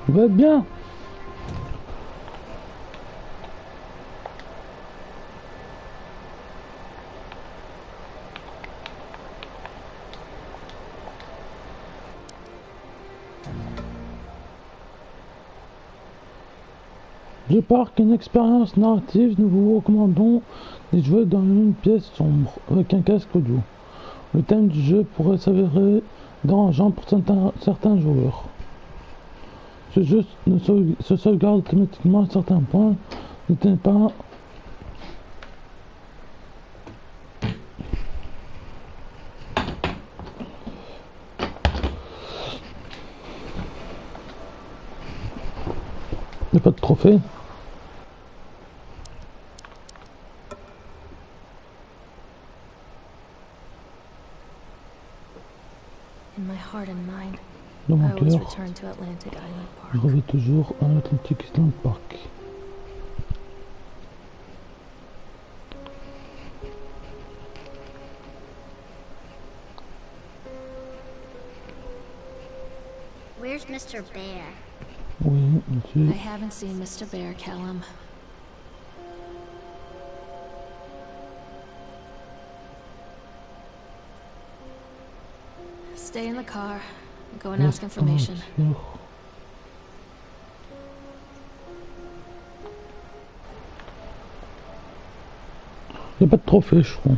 Vous êtes bien? Je pars qu'une expérience narrative, nous vous recommandons de jouer dans une pièce sombre, avec un casque audio. Le thème du jeu pourrait s'avérer dérangeant pour certains joueurs. Ce jeu se sauvegarde automatiquement à certains points. N'était pas... Il n'y a pas de trophée. In my heart and mind, Dans I mon always cœur, return to Atlantic Island je Park. reviens toujours à Atlantic Island Park. Where's Mr. Bear? Oui, monsieur. I haven't seen Mr. Bear, Callum. Stay in the car. Go and ask information. Il n'y a pas de trophée, je crois.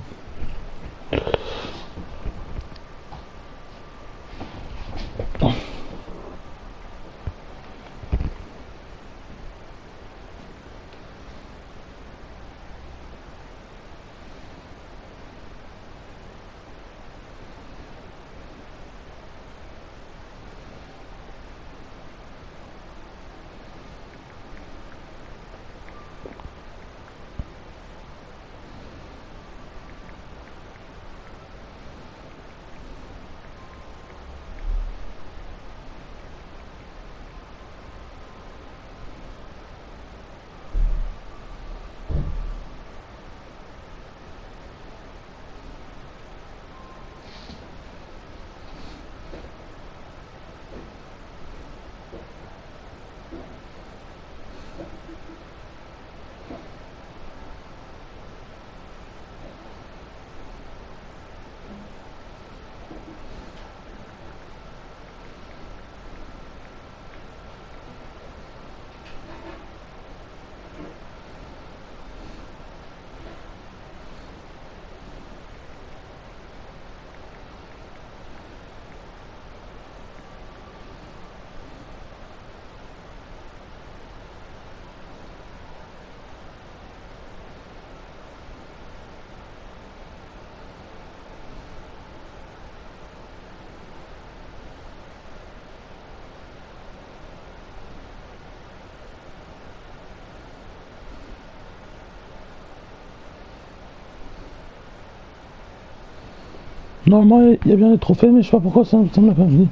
Normalement, il y a bien des trophées, mais je sais pas pourquoi ça me l'a pas mis.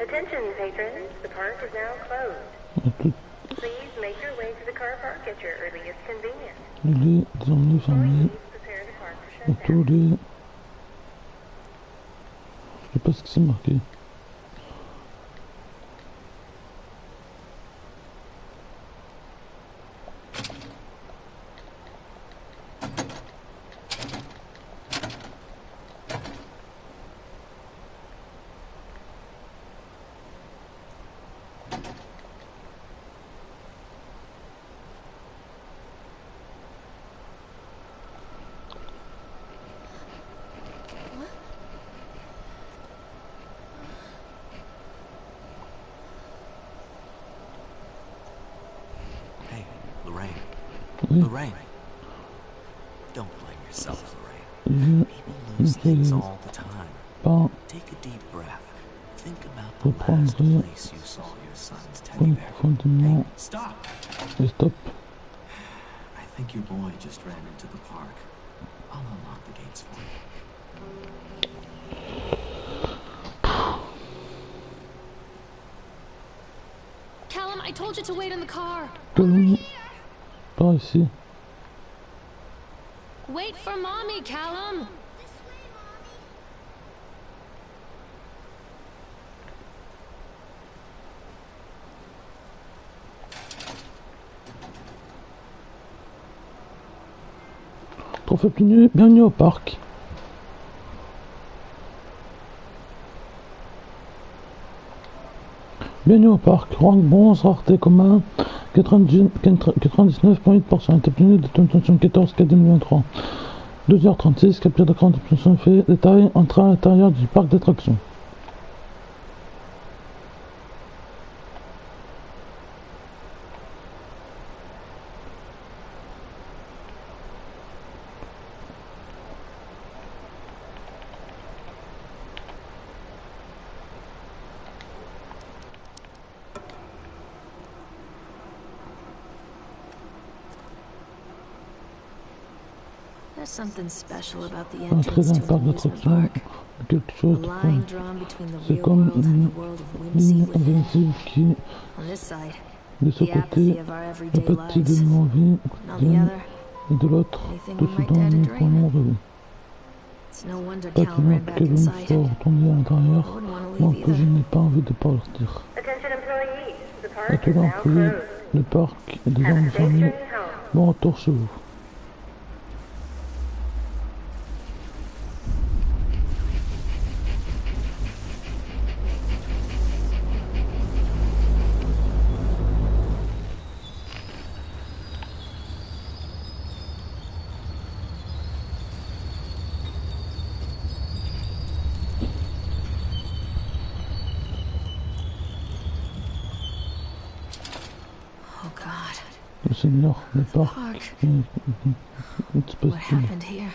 Attention, patrons. The park is now closed. Please make your way to the car park at your earliest convenience. Les emmenés fermés. Please prepare the park for Autour shutdown. des... Je sais pas ce que c'est marqué. Lorraine. Don't blame yourself, Lorraine. People lose things all the time. Pas Take a deep breath. Think about the last reprendre place you saw your son's teddy bear. Hey, profondément stop! et stop. I think your boy just ran into the park. I'll unlock the gates for you. Callum, I told you to wait in the car. Par ici. Wait for mommy, Callum! Trophée obtenu, bienvenue au parc. Bienvenue au parc, rank bronze, rareté commun, 99,8%, est obtenu de tentation 14 4 2023. 2h36, capture d'écran d'obtention fait, détail, entrée à l'intérieur du parc d'attractions. There's something special about the Entrer entrance dans le to an parc amusement d'attractions, park. quelque A chose de line drawn between the c'est real comme world and the world of ligne whimsy within. invincible qui, On this side, de ce the apathy côté, of our le everyday petit de lives. nos vies And on the quotidiennes, other, et de l'autre, anything tout we ce might dont dare to nous dream. pourrions rêver. It's no wonder Pas Callum de ran back que l'on inside. soit retourné à I l'intérieur, wouldn't want to moi leave que je either. n'ai pas envie de partir. Attention employees, the À park tous is now l'employé, closed. le parc est désormais Have a safe fermé. journey home. Bon retour chez vous. Oh God, Le Seigneur, le parc, park. une espèce What de... happened here?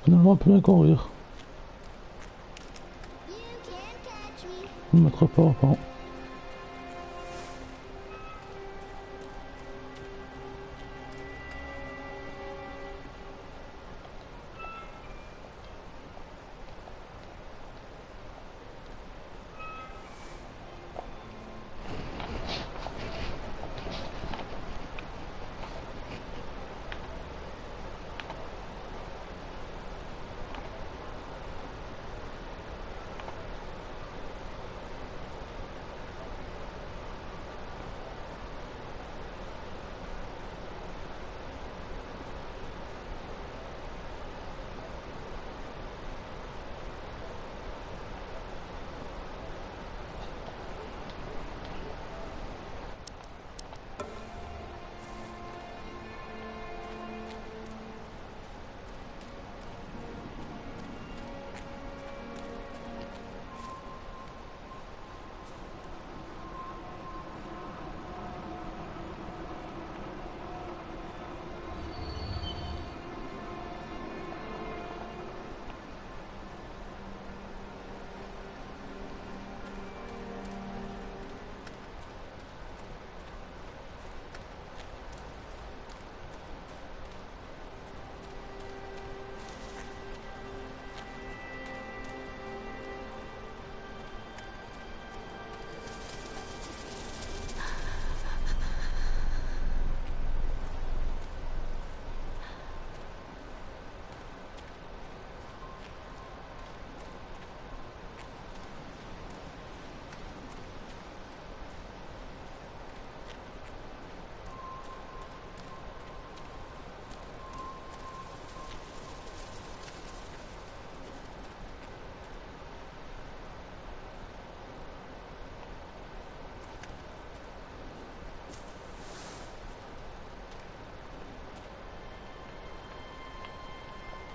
Finalement, plus à courir. You can't catch me. Il ne m'attrapera pas.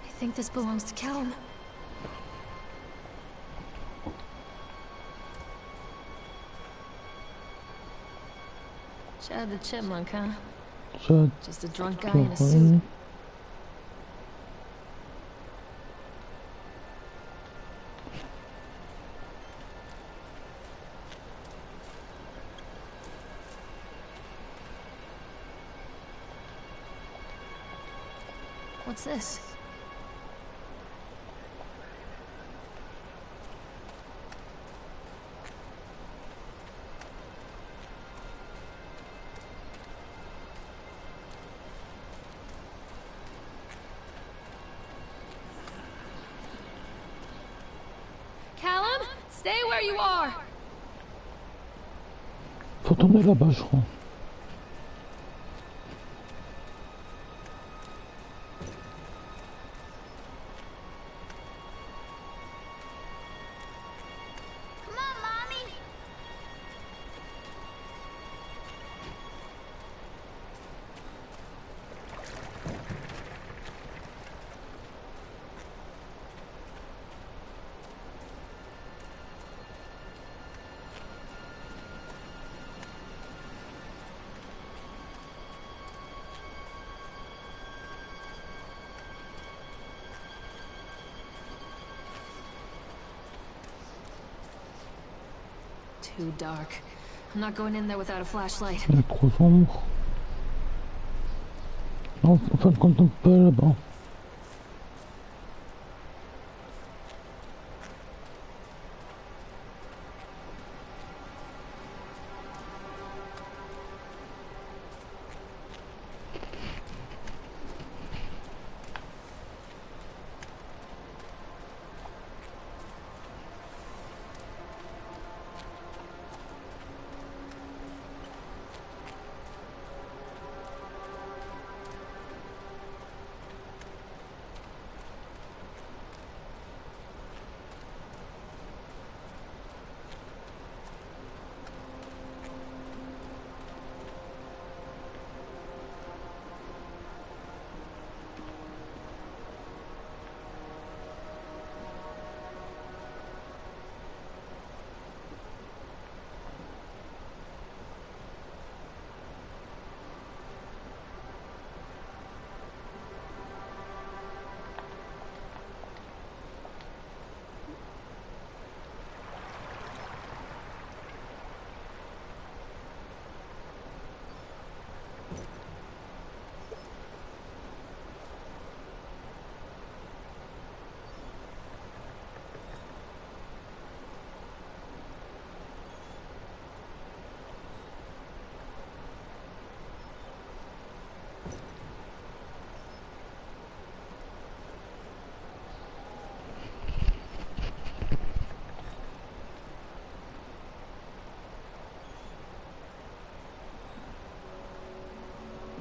I think this belongs to Callum. Chad the Chipmunk, huh? Chad, Just a drunk guy in a suit. What's this? Stay where you are! Faut tourner là-bas, je crois. Come on, Mommy. Too dark. I'm not going in there without a flashlight. Il est trop sombre. Non, en fin de compte, on peut aller là-bas.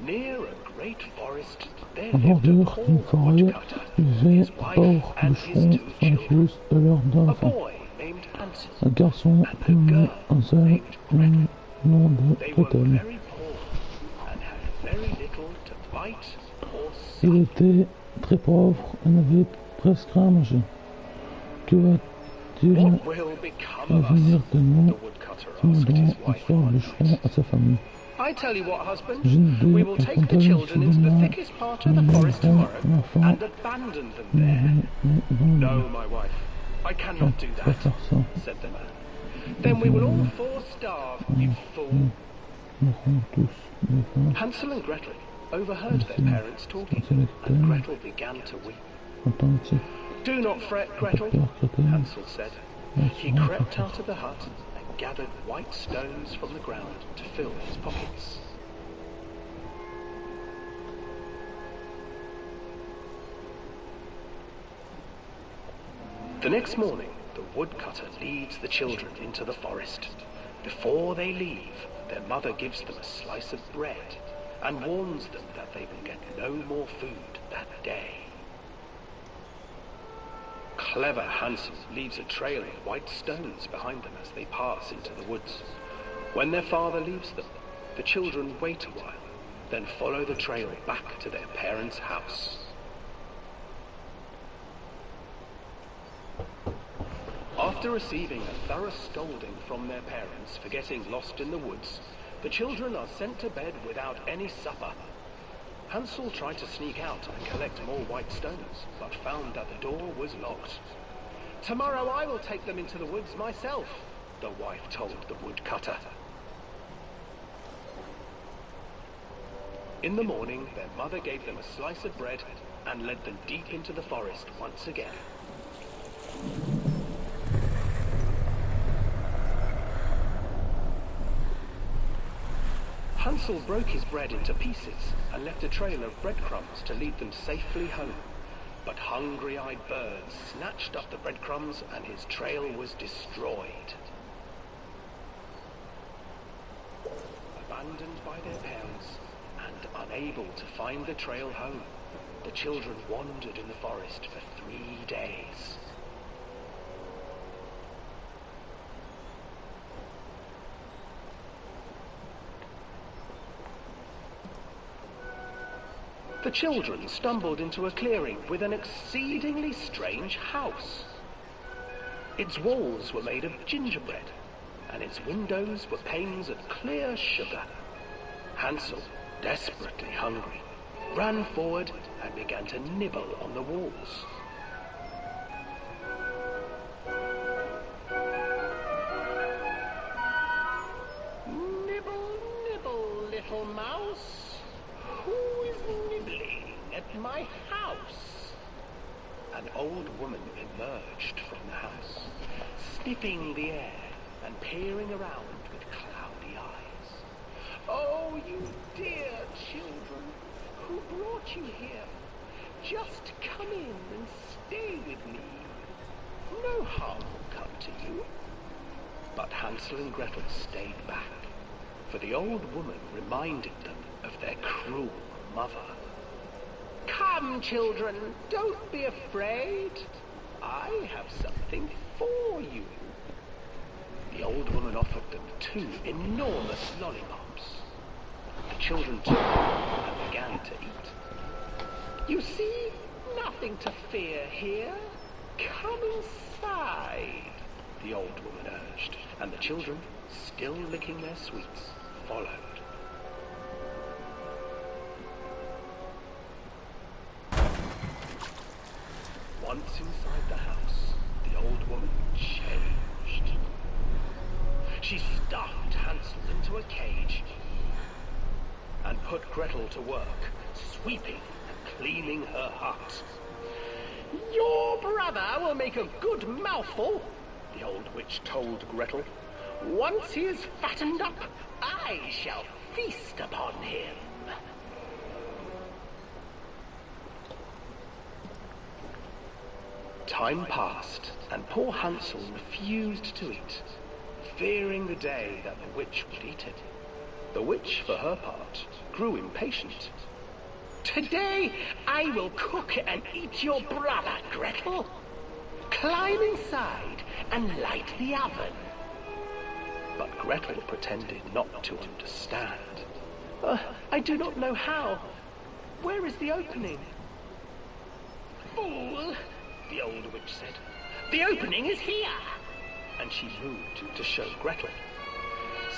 Near a great forest, there En lived a bordure d'une poor forêt woodcutter, vivait his un wife pauvre and his bûcheron, two son children. épouse et leurs deux A enfants. boy named Hansel Un garçon and a prénommé girl Hansel, named Gretel. nom de They were Gretel. very poor and had very little to bite or Il suck. était très pauvre et n'avait presque rien à manger. Que va-t-il What will become of us? advenir de nous? The woodcutter asked Demandant his un wife soir one bûcheron night. à sa famille. I tell you what, husband, J'ai une idée, we will take the raconta-lui children into the soudainement. thickest part of the Nous forest lèverons tomorrow l'enfant and abandon them there. No, my wife, I cannot do pas that, faire ça. said the man. Then we will all four starve, you fool. Nous mourrons tous de faim. Hansel and Gretel overheard their parents talking, Hansel et and Gretel Gretel began to weep. entendit Do not fret, Gretel, peur Gretel. Hansel said. He crept out of the hut and gathered white stones from the ground to fill his pockets. The next morning, the woodcutter leads the children into the forest. Before they leave, their mother gives them a slice of bread and warns them that they will get no more food that day. Clever Hansel leaves a trail of white stones behind them as they pass into the woods. When their father leaves them, the children wait a while, then follow the trail back to their parents' house. After receiving a thorough scolding from their parents for getting lost in the woods, the children are sent to bed without any supper. Hansel tried to sneak out and collect more white stones, but found that the door was locked. Tomorrow I will take them into the woods myself, the wife told the woodcutter. In the morning, their mother gave them a slice of bread and led them deep into the forest once again. Hansel broke his bread into pieces and left a trail of breadcrumbs to lead them safely home. but hungry-eyed birds snatched up the breadcrumbs and his trail was destroyed. Abandoned by their parents and unable to find the trail home, the children wandered in the forest for 3 days. The children stumbled into a clearing with an exceedingly strange house. Its walls were made of gingerbread, and its windows were panes of clear sugar. Hansel, desperately hungry, ran forward and began to nibble on the walls. Nibble, nibble, little mouse. Who is nibbling at my house? An old woman emerged from the house, sniffing the air and peering around with cloudy eyes. Oh, you dear children, who brought you here? Just come in and stay with me. No harm will come to you. But Hansel and Gretel stayed back, for the old woman reminded them of their cruel mother. Come, children, don't be afraid. I have something for you. The old woman offered them 2 enormous lollipops. The children took them and began to eat. You see, nothing to fear here. Come inside, the old woman urged, and the children, still licking their sweets, followed. Once inside the house, the old woman changed. She stuffed Hansel into a cage and put Gretel to work, sweeping and cleaning her hut. Your brother will make a good mouthful, the old witch told Gretel. Once he is fattened up, I shall feast upon him. Time passed, and poor Hansel refused to eat, fearing the day that the witch would eat him. The witch, for her part, grew impatient. Today I will cook and eat your brother, Gretel. Climb inside and light the oven. But Gretel pretended not to understand. I do not know how. Where is the opening? Fool, the old witch said. The opening is here. And she moved to show Gretel.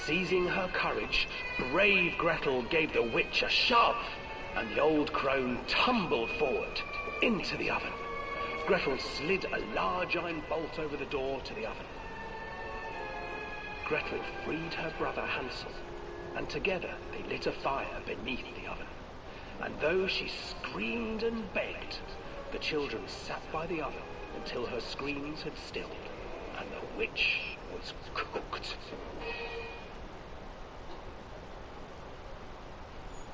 Seizing her courage, brave Gretel gave the witch a shove, and the old crone tumbled forward into the oven. Gretel slid a large iron bolt over the door to the oven. Gretel freed her brother Hansel, and together they lit a fire beneath the oven. And though she screamed and begged, the children sat by the oven until her screams had stilled, and the witch was cooked.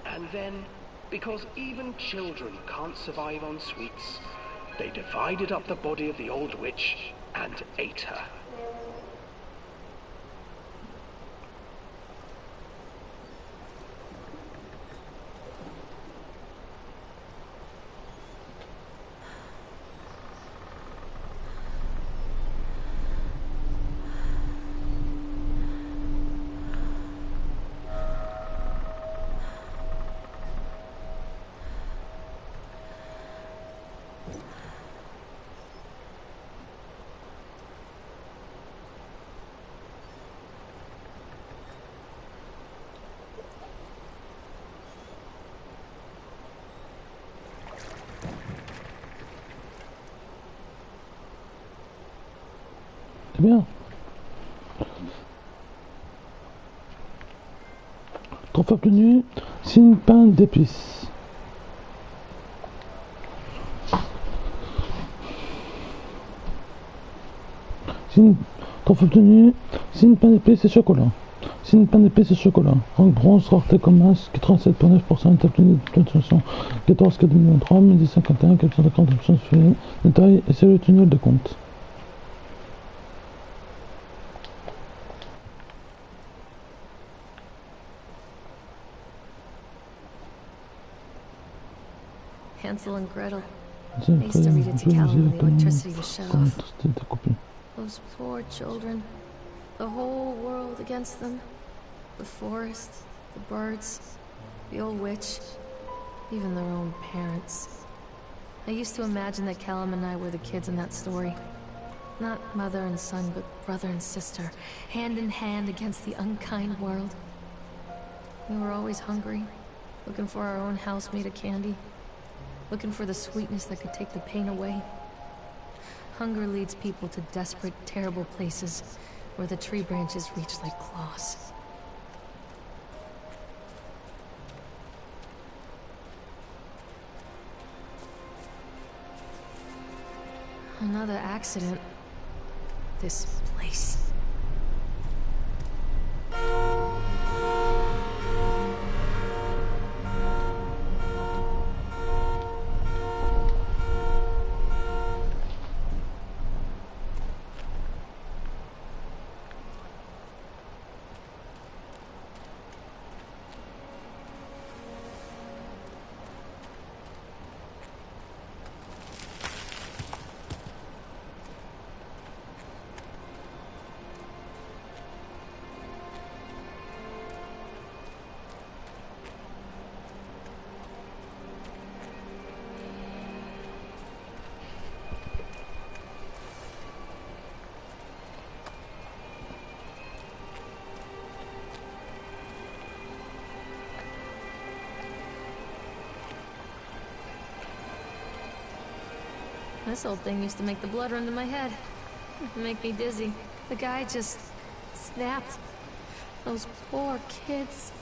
And then, because even children can't survive on sweets, they divided up the body of the old witch and ate her. C'est bien. Trophée obtenu, signe pain d'épices. Trophée obtenu, signe pain d'épices et chocolat. C'est une pain d'épices et chocolat. Rank bronze, rareté comme as, 87,9%, étape de notification, 14 4 2003, 1051, 450 options suivies, détail et c'est le tunnel de compte. Hansel and Gretel. Tiens, I used to read it to Callum when the electricity was shut off. C'était coupé. Those poor children. The whole world against them. The forest, the birds, the old witch, even their own parents. I used to imagine that Callum and I were the kids in that story. Not mother and son, but brother and sister, hand in hand against the unkind world. We were always hungry, looking for our own house made of candy, looking for the sweetness that could take the pain away. Hunger leads people to desperate, terrible places where the tree branches reach like claws. Another accident. This place. This old thing used to make the blood run to my head. Make me dizzy. The guy just snapped. Those poor kids.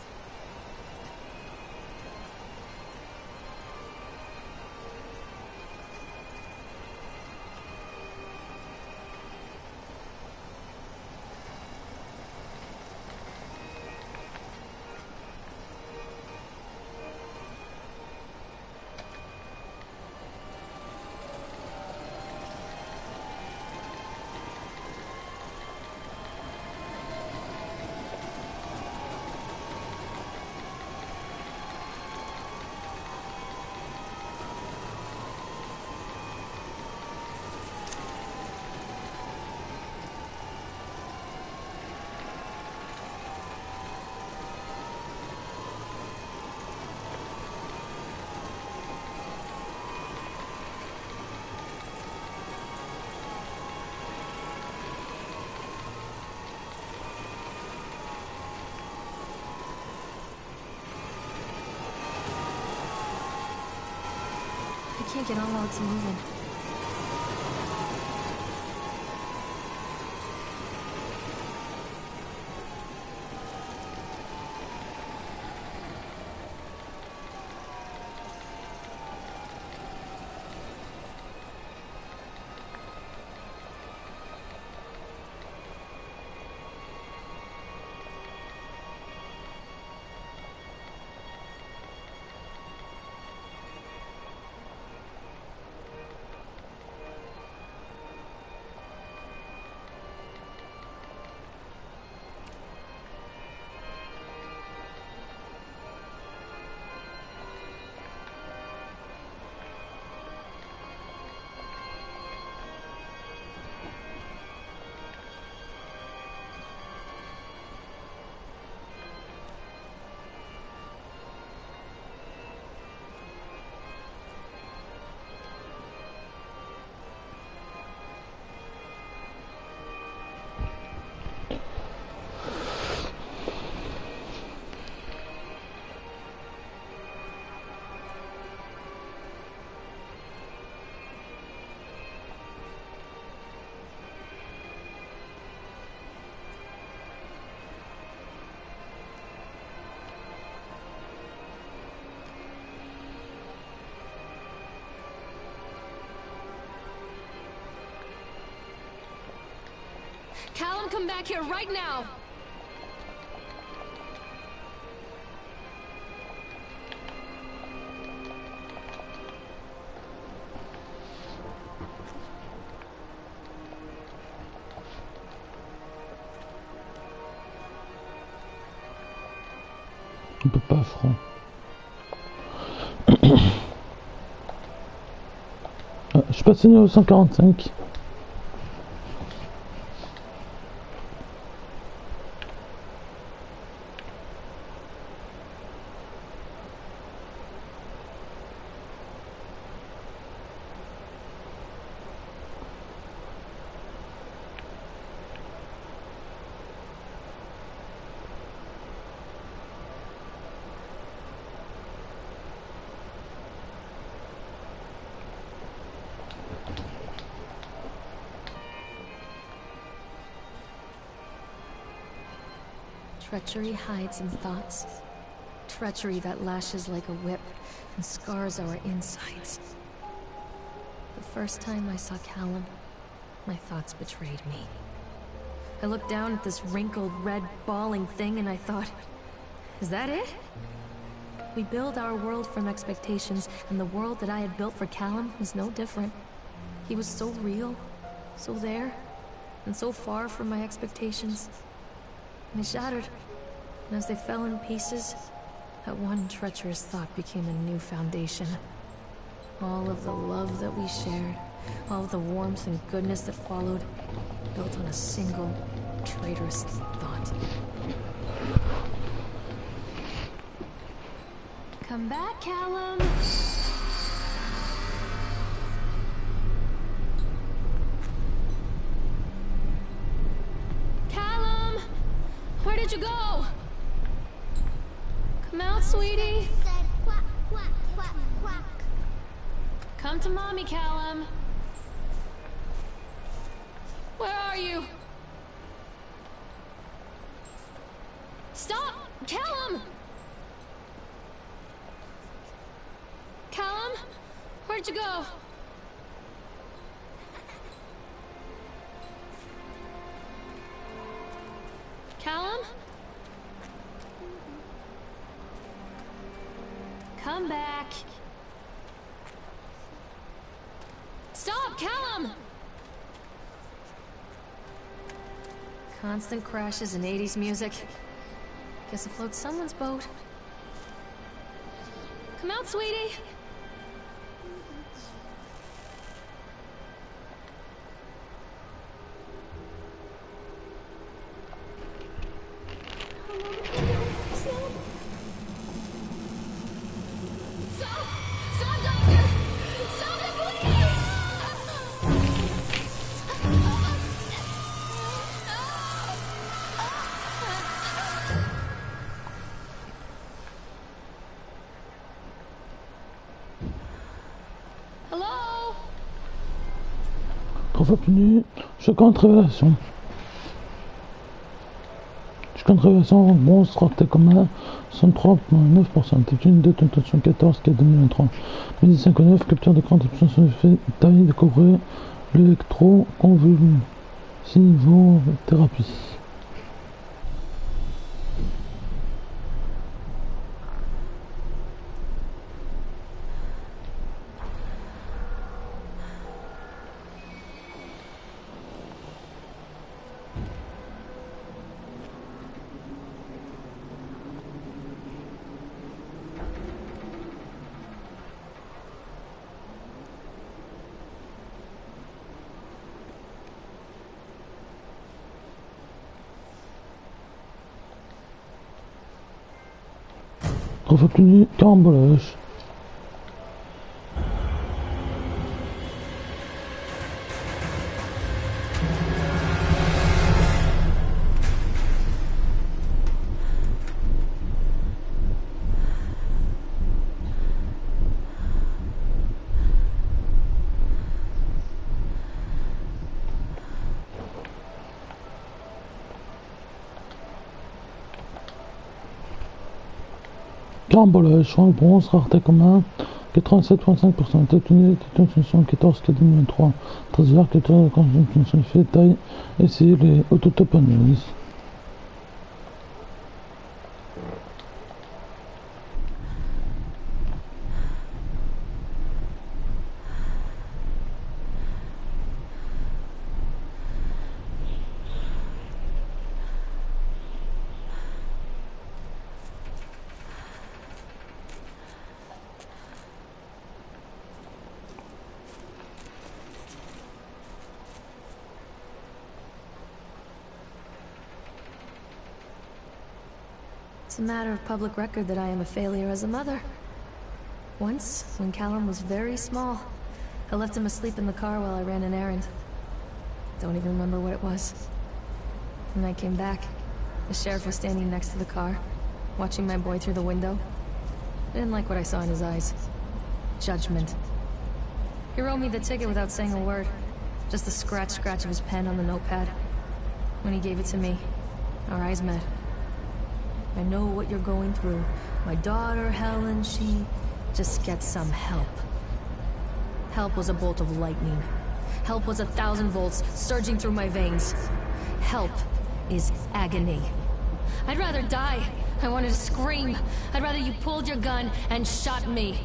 I can't get on while it's moving. Callum, come back here right now! On peut pas, franc. Je suis passé niveau 145. Treachery hides in thoughts. Treachery that lashes like a whip and scars our insides. The first time I saw Callum, my thoughts betrayed me. I looked down at this wrinkled, red, bawling thing and I thought, is that it? We build our world from expectations, and the world that I had built for Callum was no different. He was so real, so there, and so far from my expectations. They shattered, and as they fell in pieces, that one treacherous thought became a new foundation. All of the love that we shared, all of the warmth and goodness that followed, built on a single, traitorous thought. Come back, Callum! Where did you go? Come out, sweetie. Said quack, quack, quack, quack. Come to mommy, Callum. Where are you? Stop! Callum! Callum? Where'd you go? Callum? Come back. Stop, Callum! Constant crashes and 80s music. Guess it floats someone's boat. Come out, sweetie. Continue. Choquante révélation. Choquante révélation, monstre, rareté commun, 63,9%. Technique de tentation 14, qui est 2023. 1059, capture d'écran, option effet, taille, découvrir l'électro-convulsivothérapie. Continue, carambolage. Carambolage, champ de bronze, rareté commun, 87,5%. Technique de tension 14, qui est 2023. 13 heures, 14 constitution effet, taille, essayer les autotopanalyses. It's a matter of public record that I am a failure as a mother. Once, when Callum was very small, I left him asleep in the car while I ran an errand. Don't even remember what it was. When I came back, the sheriff was standing next to the car, watching my boy through the window. I didn't like what I saw in his eyes. Judgment. He wrote me the ticket without saying a word. Just the scratch of his pen on the notepad. When he gave it to me, our eyes met. I know what you're going through. My daughter, Helen, she just gets some help. Help was a bolt of lightning. Help was 1,000 volts surging through my veins. Help is agony. I'd rather die. I wanted to scream. I'd rather you pulled your gun and shot me.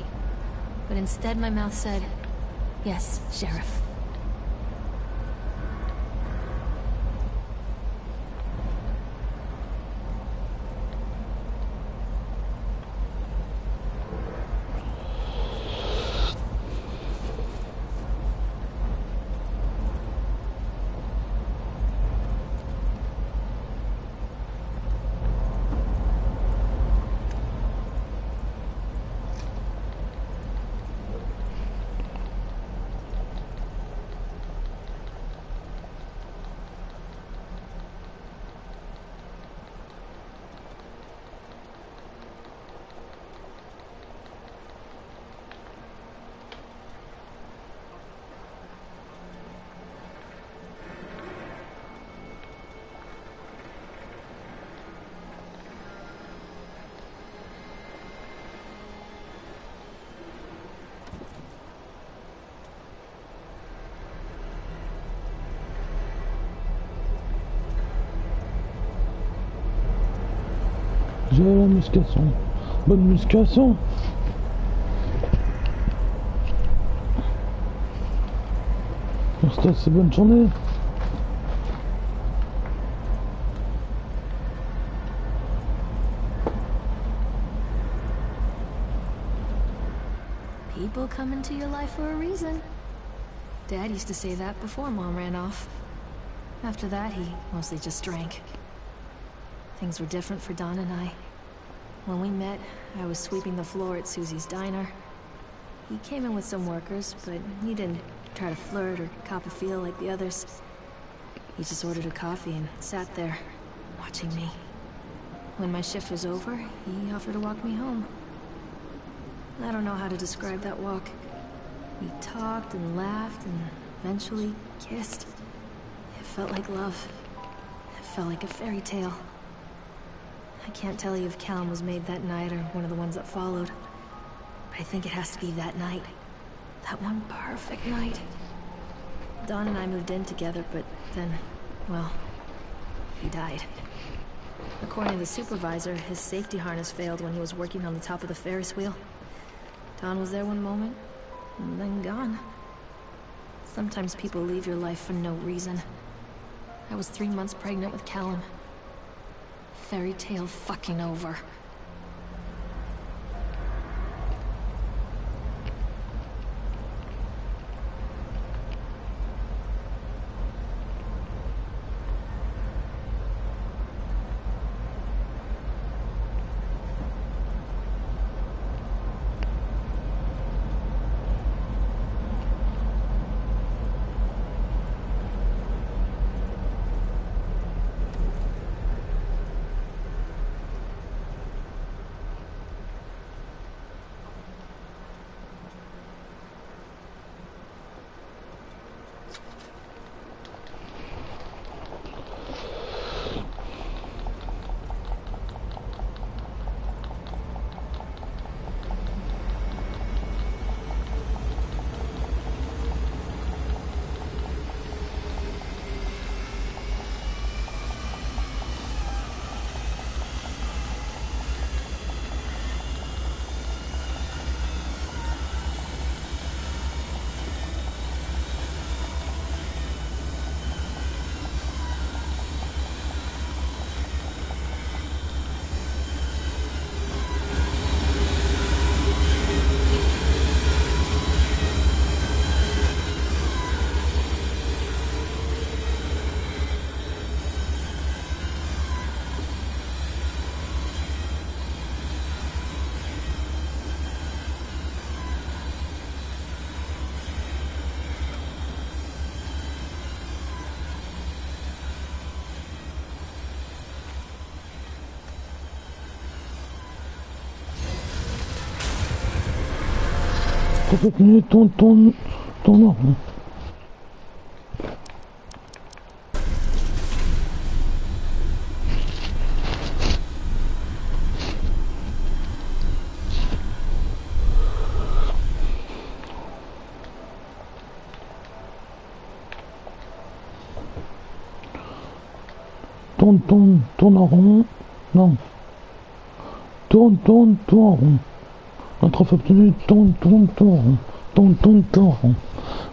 But instead my mouth said, "Yes, Sheriff." J'ai la muscation. Bonne muscation. Reste assez bonne journée. People come into your life for a reason. Dad used to say that before Mom ran off. After that, he mostly just drank. Things were different for Don and I. When we met, I was sweeping the floor at Susie's diner. He came in with some workers, but he didn't try to flirt or cop a feel like the others. He just ordered a coffee and sat there, watching me. When my shift was over, he offered to walk me home. I don't know how to describe that walk. We talked and laughed and eventually kissed. It felt like love. It felt like a fairy tale. I can't tell you if Callum was made that night or one of the ones that followed. But I think it has to be that night. That one perfect night. Don and I moved in together, but then, well, he died. According to the supervisor, his safety harness failed when he was working on the top of the Ferris wheel. Don was there one moment, and then gone. Sometimes people leave your life for no reason. I was 3 months pregnant with Callum. Fairy tale fucking over. T'as continué ton en rond. Tourne en rond. Non. Tourne en rond. Notre offre obtenue, tourne en rond. Tourne en rond.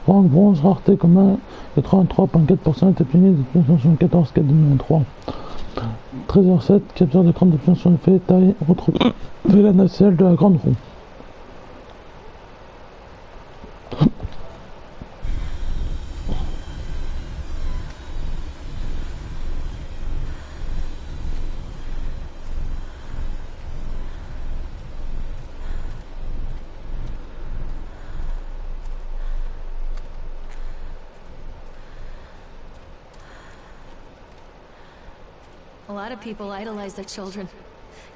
Rang bronze, rareté commun, 83,4% est obtenu de 1974 4 2023. 13h07, capture d'écran d'obtention fait, taille, retrouver la nacelle de la grande roue. A lot of people idolize their children.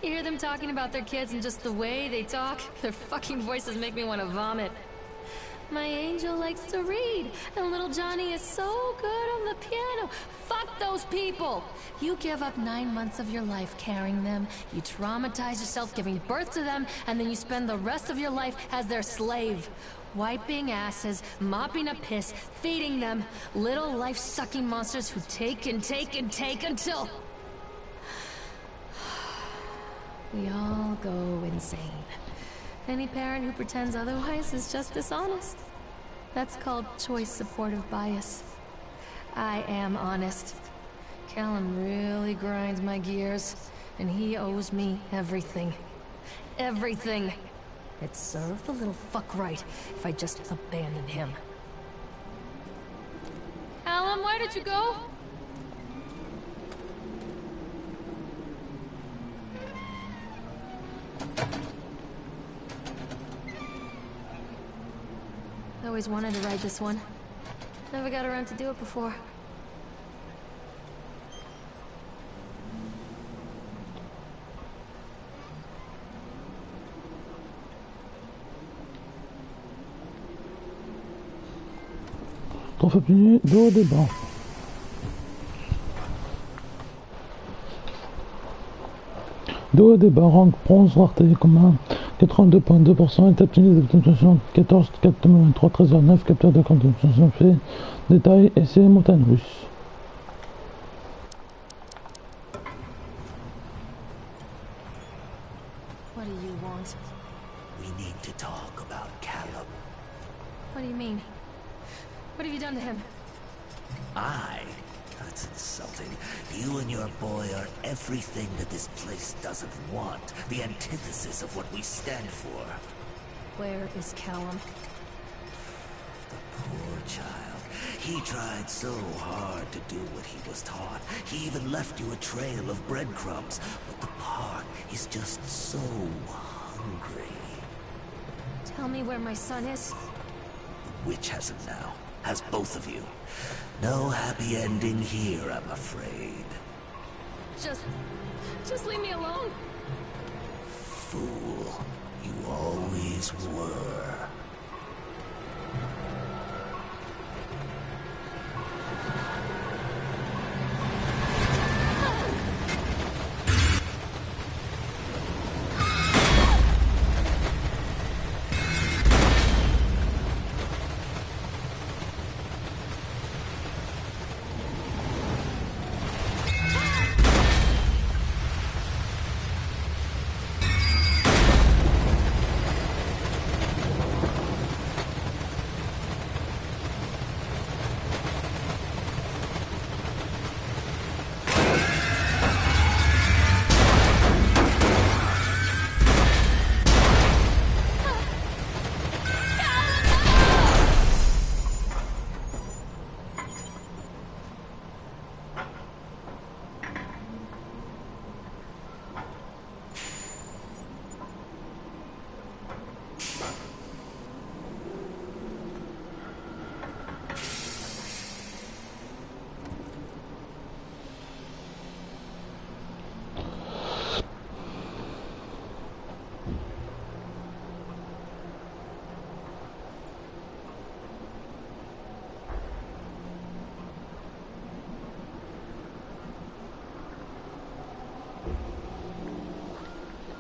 You hear them talking about their kids and just the way they talk, their fucking voices make me want to vomit. My angel likes to read, and little Johnny is so good on the piano. Fuck those people! You give up 9 months of your life carrying them, you traumatize yourself giving birth to them, and then you spend the rest of your life as their slave. Wiping asses, mopping up piss, feeding them. Little life-sucking monsters who take and take and take until... we all go insane. Any parent who pretends otherwise is just dishonest. That's called choice supportive bias. I am honest. Callum really grinds my gears, and he owes me everything. Everything. It'd serve the little fuck right if I just abandoned him. Callum, where did you go? I always wanted to ride this one. Never got around to do it before. Trop obtenu de haut des bancs. De haut des barres, rang bronze, rareté commun, 82,2% est obtenu de l'obtention 14 4 2023 13h09, capteur de consommation fait, détail, essai, montagne russe. What do you want? We need to talk about Callum. What do you mean? What have you done to him? That's insulting. You and your boy are everything that this place doesn't want. The antithesis of what we stand for. Where is Callum? The poor child. He tried so hard to do what he was taught. He even left you a trail of breadcrumbs. But the park is just so hungry. Tell me where my son is. The witch has him now. Has both of you. No happy ending here, I'm afraid. Just leave me alone. Fool. You always were.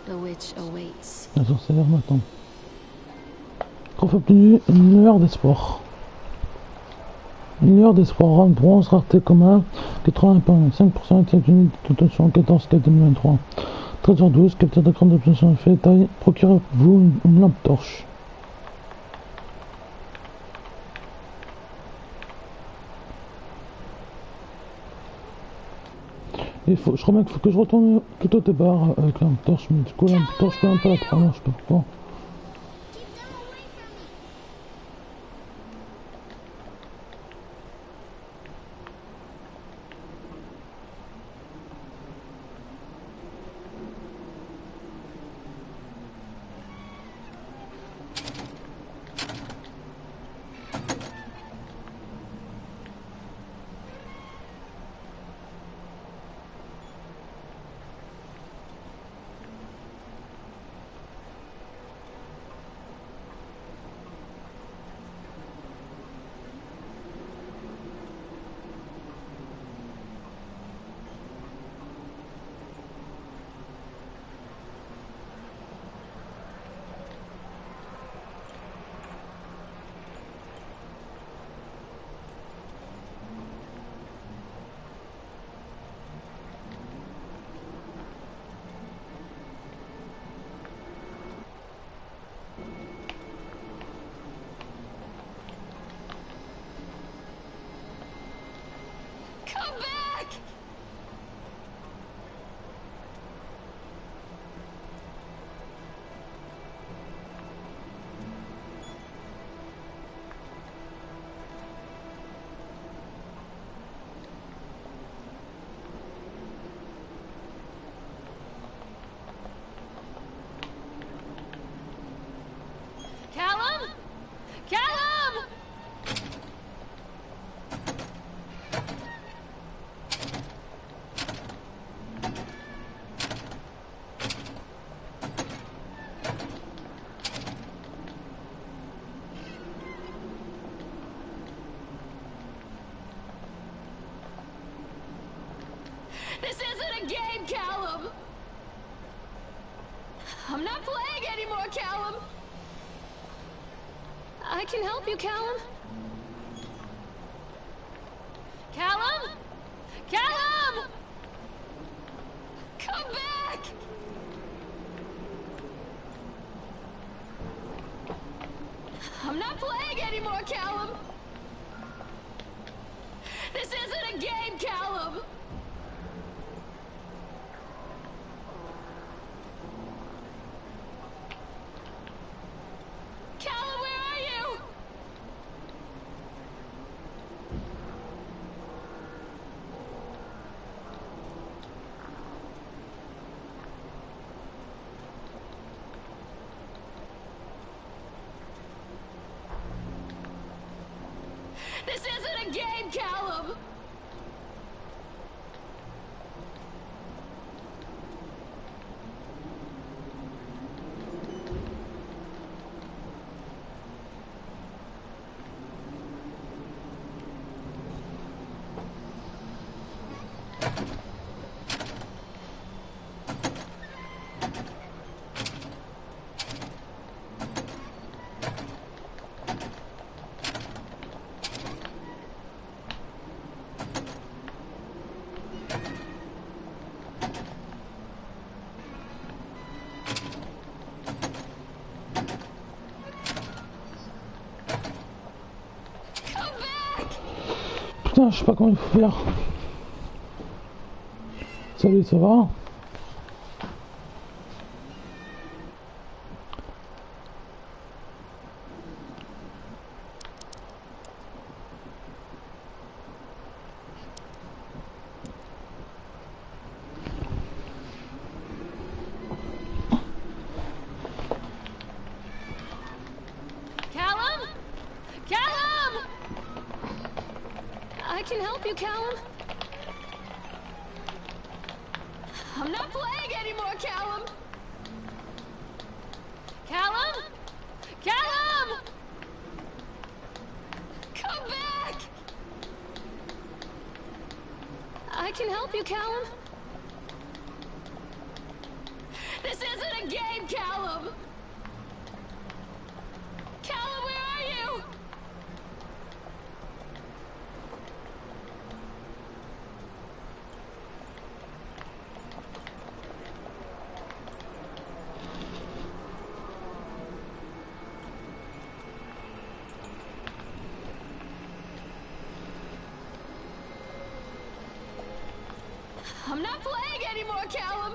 The witch awaits. La sorcière m'attend. Trophée obtenu, une lueur d'espoir. Une lueur d'espoir, rang bronze, rareté commun, 80 points, 5% intellectuelle de tension, 14 4 2023. 13h12, capteur d'écran d'obtention effet, taille, procurez-vous une lampe torche. Je crois bien qu'il faut que je retourne tout au départ avec la lampe torche, mais du coup la lampe torche je peux même pas la prendre, je sais pas pourquoi. Come back! Callum? Callum! This isn't a game, Callum! I'm not playing anymore, Callum! I can help you, Callum. Callum? Callum! Come back! I'm not playing anymore, Callum! This isn't a game, Callum! Callum, where are you? This isn't a game, Callum! Putain, je sais pas comment il faut faire. Salut, ça va? Callum? Callum! I can help you, Callum. I'm not playing anymore, Callum. Callum? Callum! Come back! I can help you, Callum. This This isn't a game, Callum! Callum, where are you? I'm not playing anymore, Callum!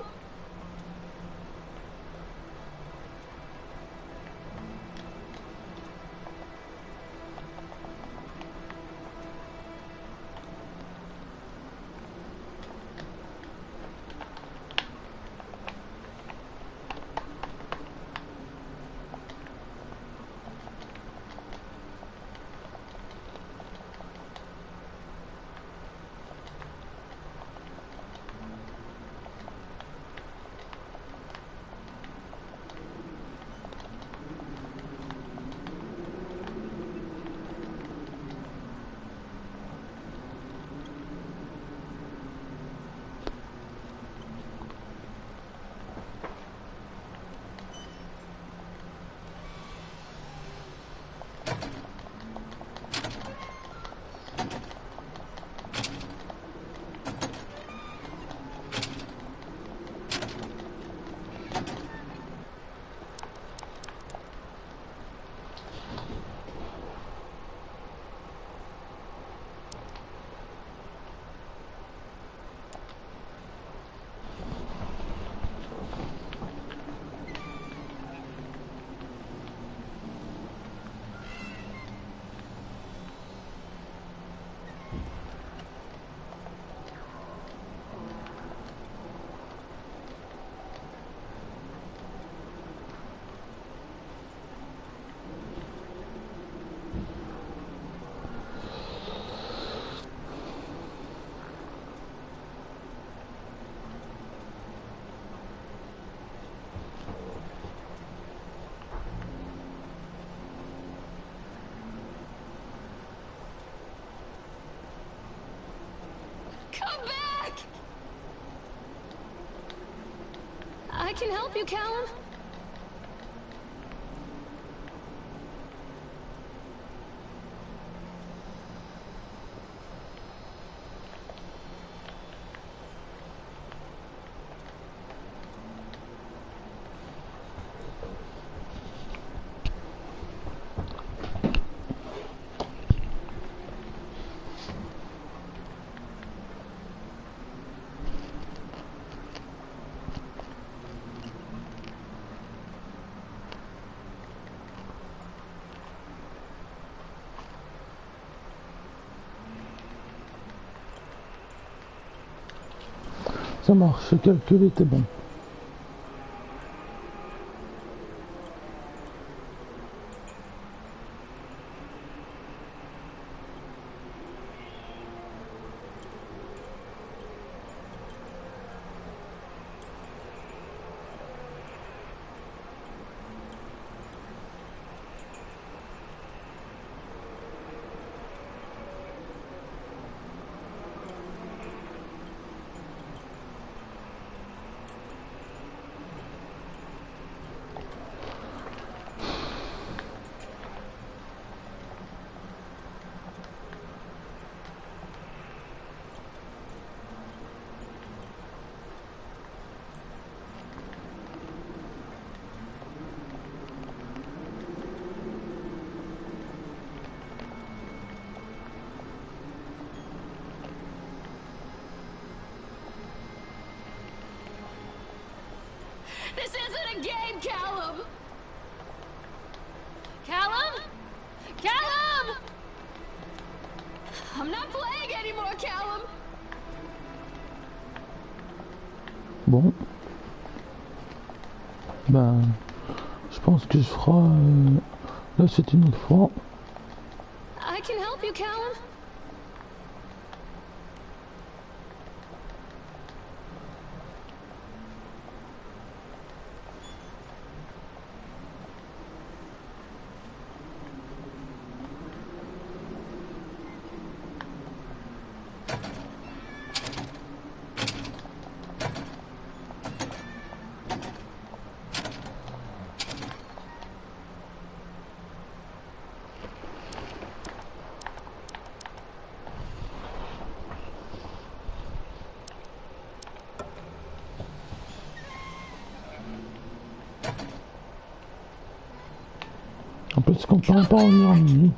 Come back! I can help you, Callum. Ça marche, le calcul était bon. This isn't a game, Callum! Callum? Callum! I'm not playing anymore, Callum! Bon. Ben, je pense que je ferai la suite une autre fois. I can help you, Callum. En plus, qu'on peut pas revenir en nuit.